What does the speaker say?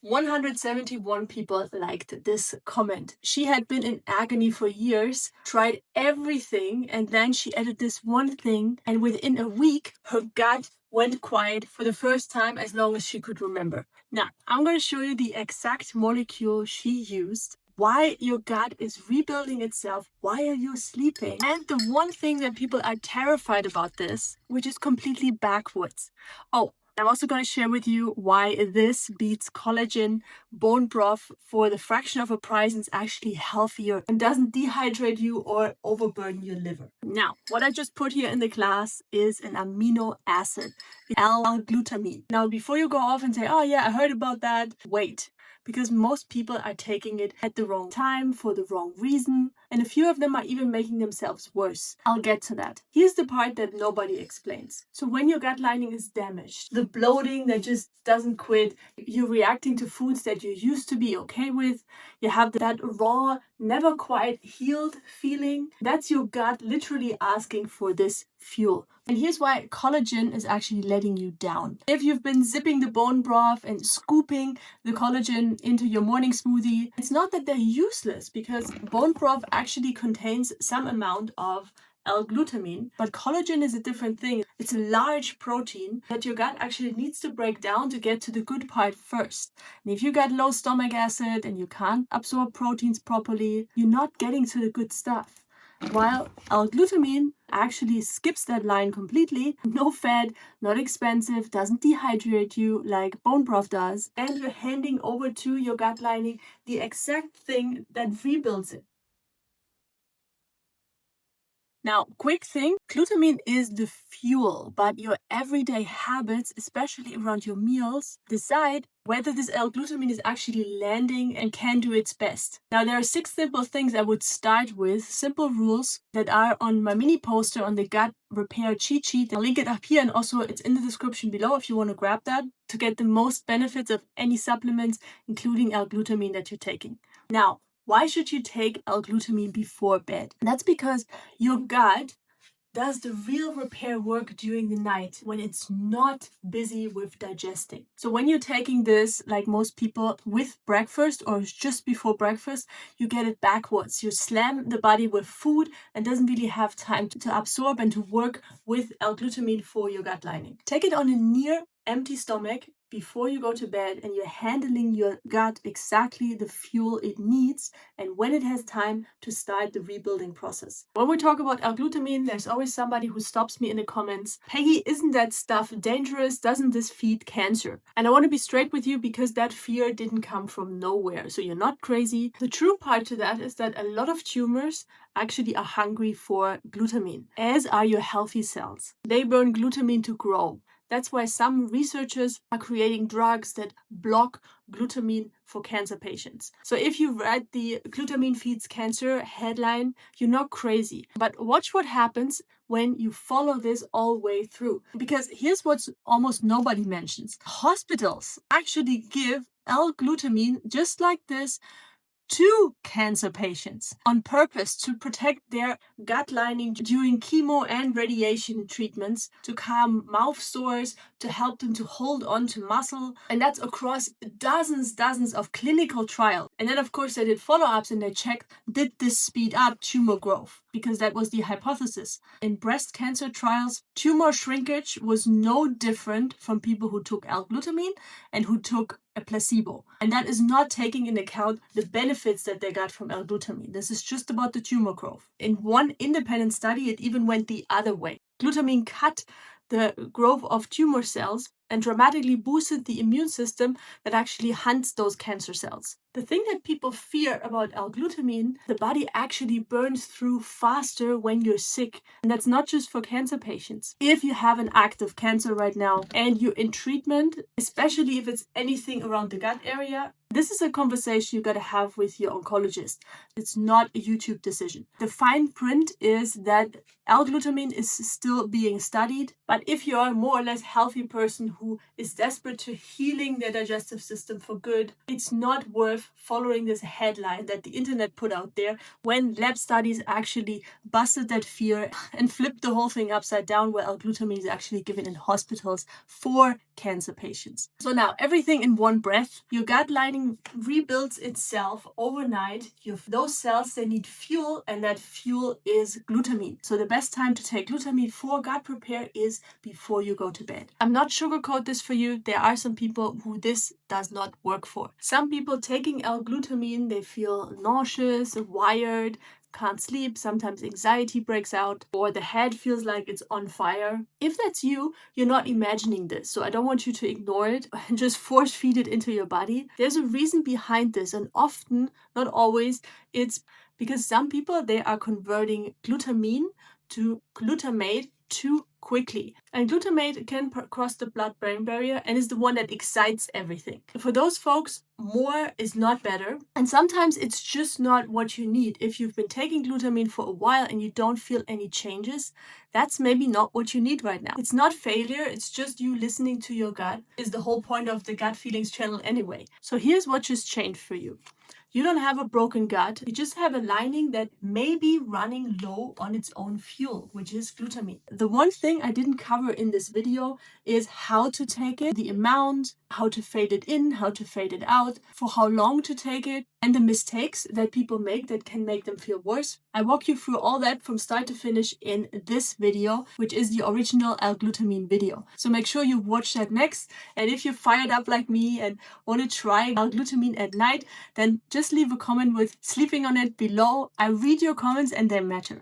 171 people liked this comment. She had been in agony for years, tried everything, and then she added this one thing, and within a week, her gut went quiet for the first time as long as she could remember. Now, I'm going to show you the exact molecule she used, why your gut is rebuilding itself, why are you sleeping, and the one thing that people are terrified about this, which is completely backwards. Oh, I'm also going to share with you why this beats collagen bone broth for the fraction of a price and is actually healthier and doesn't dehydrate you or overburden your liver. Now, what I just put here in the glass is an amino acid, L-Glutamine. Now, before you go off and say, oh yeah, I heard about that, wait. Because most people are taking it at the wrong time for the wrong reason, and a few of them are even making themselves worse. I'll get to that. Here's the part that nobody explains. So when your gut lining is damaged, the bloating that just doesn't quit, you're reacting to foods that you used to be okay with, you have that raw, never quite healed feeling, that's your gut literally asking for this fuel. And here's why collagen is actually letting you down. If you've been zipping the bone broth and scooping the collagen into your morning smoothie, it's not that they're useless, because bone broth actually contains some amount of L-Glutamine, but collagen is a different thing. It's a large protein that your gut actually needs to break down to get to the good part first. And if you got low stomach acid and you can't absorb proteins properly, you're not getting to the good stuff. While L-Glutamine actually skips that line completely, no fat, not expensive, doesn't dehydrate you like bone broth does, and you're handing over to your gut lining the exact thing that rebuilds it. Now, quick thing, glutamine is the fuel, but your everyday habits, especially around your meals, decide whether this L-glutamine is actually landing and can do its best. Now, there are 6 simple things I would start with, simple rules that are on my mini poster on the gut repair cheat sheet. I'll link it up here, and also it's in the description below if you want to grab that to get the most benefits of any supplements, including L-glutamine that you're taking. Now, why should you take L-glutamine before bed? That's because your gut does the real repair work during the night when it's not busy with digesting. So when you're taking this, like most people, with breakfast or just before breakfast, you get it backwards. You slam the body with food and doesn't really have time to absorb and to work with L-glutamine for your gut lining. Take it on a near empty stomach before you go to bed, and you're handling your gut exactly the fuel it needs and when it has time to start the rebuilding process. When we talk about L-glutamine, there's always somebody who stops me in the comments, Peggy, isn't that stuff dangerous? Doesn't this feed cancer? And I want to be straight with you, because that fear didn't come from nowhere. So you're not crazy. The true part to that is that a lot of tumors actually are hungry for glutamine, as are your healthy cells. They burn glutamine to grow. That's why some researchers are creating drugs that block glutamine for cancer patients. So if you read the glutamine feeds cancer headline, you're not crazy. But watch what happens when you follow this all the way through. Because here's what almost nobody mentions. Hospitals actually give L-glutamine just like this to cancer patients on purpose to protect their gut lining during chemo and radiation treatments, to calm mouth sores, to help them to hold on to muscle. And that's across dozens of clinical trials. And then, of course, they did follow-ups and they checked, did this speed up tumor growth? Because that was the hypothesis. In breast cancer trials, tumor shrinkage was no different from people who took L-glutamine and who took a placebo. And that is not taking into account the benefits that they got from L-glutamine. This is just about the tumor growth. In one independent study, it even went the other way. Glutamine cut the growth of tumor cells and dramatically boosted the immune system that actually hunts those cancer cells. The thing that people fear about L-glutamine, the body actually burns through faster when you're sick. And that's not just for cancer patients. If you have an active cancer right now and you're in treatment, especially if it's anything around the gut area, This is a conversation you got to have with your oncologist. It's not a YouTube decision. The fine print is that L-Glutamine is still being studied, but if you're a more or less healthy person who is desperate to healing their digestive system for good, it's not worth following this headline that the internet put out there when lab studies actually busted that fear and flipped the whole thing upside down, where L-Glutamine is actually given in hospitals for cancer patients. So now, everything in one breath. Your gut lining rebuilds itself overnight. Those cells, they need fuel, and that fuel is glutamine. So the best time to take glutamine for gut repair is before you go to bed. I'm not sugarcoat this for you. There are some people who this does not work for. Some people taking L-Glutamine, they feel nauseous, wired, can't sleep, sometimes anxiety breaks out, or the head feels like it's on fire. If that's you, you're not imagining this, so I don't want you to ignore it and just force feed it into your body. There's a reason behind this, and often, not always, it's because some people, they are converting glutamine to glutamate too quickly. And glutamate can cross the blood-brain barrier and is the one that excites everything. For those folks, more is not better. And sometimes it's just not what you need. If you've been taking glutamine for a while and you don't feel any changes, that's maybe not what you need right now. It's not failure, it's just you listening to your gut. Is the whole point of the gut feelings channel anyway. So here's what just changed for you. You don't have a broken gut, you just have a lining that may be running low on its own fuel, which is glutamine. The one thing I didn't cover in this video is how to take it, the amount, how to fade it in, how to fade it out, for how long to take it, and the mistakes that people make that can make them feel worse. I walk you through all that from start to finish in this video, which is the original L-Glutamine video. So make sure you watch that next. And if you're fired up like me and want to try L-Glutamine at night, then just leave a comment with sleeping on it below. I read your comments and they matter.